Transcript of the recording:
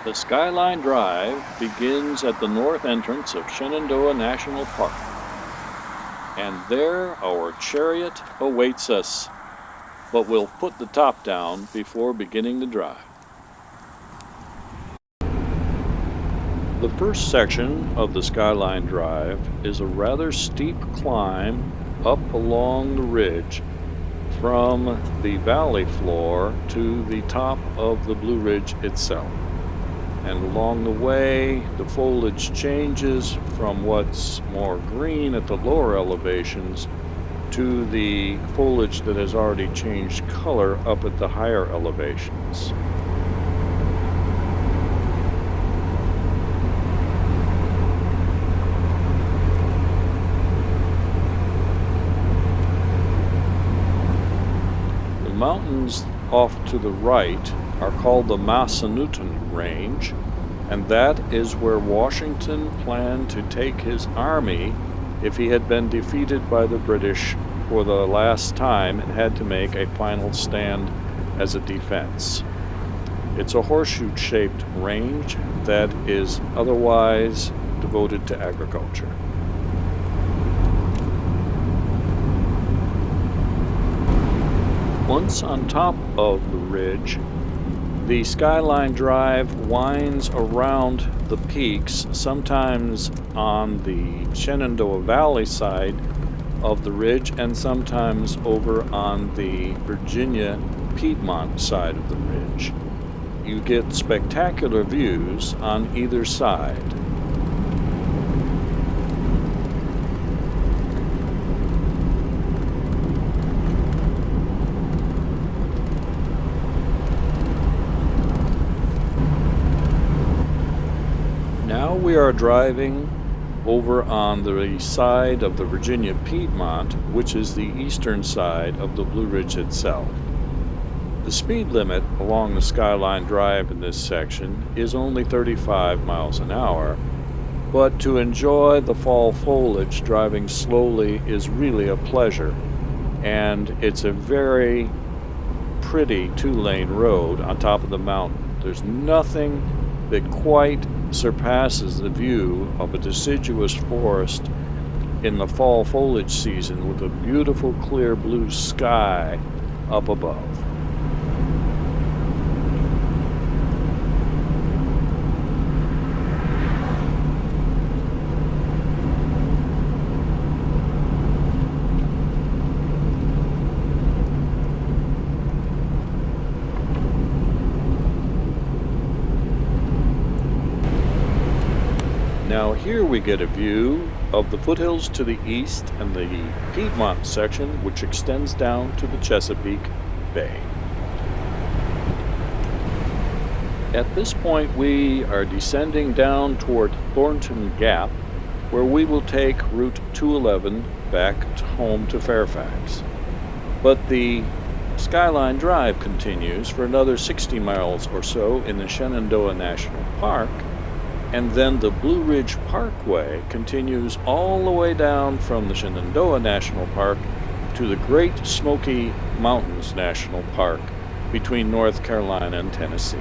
The Skyline Drive begins at the north entrance of Shenandoah National Park, and there our chariot awaits us, but we'll put the top down before beginning the drive. The first section of the Skyline Drive is a rather steep climb up along the ridge from the valley floor to the top of the Blue Ridge itself. And along the way, the foliage changes from what's more green at the lower elevations to the foliage that has already changed color up at the higher elevations. The mountains off to the right are called the Massanutten Range, and that is where Washington planned to take his army if he had been defeated by the British for the last time and had to make a final stand as a defense. It's a horseshoe-shaped range that is otherwise devoted to agriculture. Once on top of the ridge, the Skyline Drive winds around the peaks, sometimes on the Shenandoah Valley side of the ridge and sometimes over on the Virginia Piedmont side of the ridge. You get spectacular views on either side. Now we are driving over on the side of the Virginia Piedmont, which is the eastern side of the Blue Ridge itself. The speed limit along the Skyline Drive in this section is only 35 miles an hour, but to enjoy the fall foliage, driving slowly is really a pleasure, and it's a very pretty two-lane road on top of the mountain. There's nothing that quite surpasses the view of a deciduous forest in the fall foliage season with a beautiful clear blue sky up above. Now here we get a view of the foothills to the east and the Piedmont section, which extends down to the Chesapeake Bay. At this point we are descending down toward Thornton Gap, where we will take Route 211 back home to Fairfax. But the Skyline Drive continues for another 60 miles or so in the Shenandoah National Park, and then the Blue Ridge Parkway continues all the way down from the Shenandoah National Park to the Great Smoky Mountains National Park between North Carolina and Tennessee.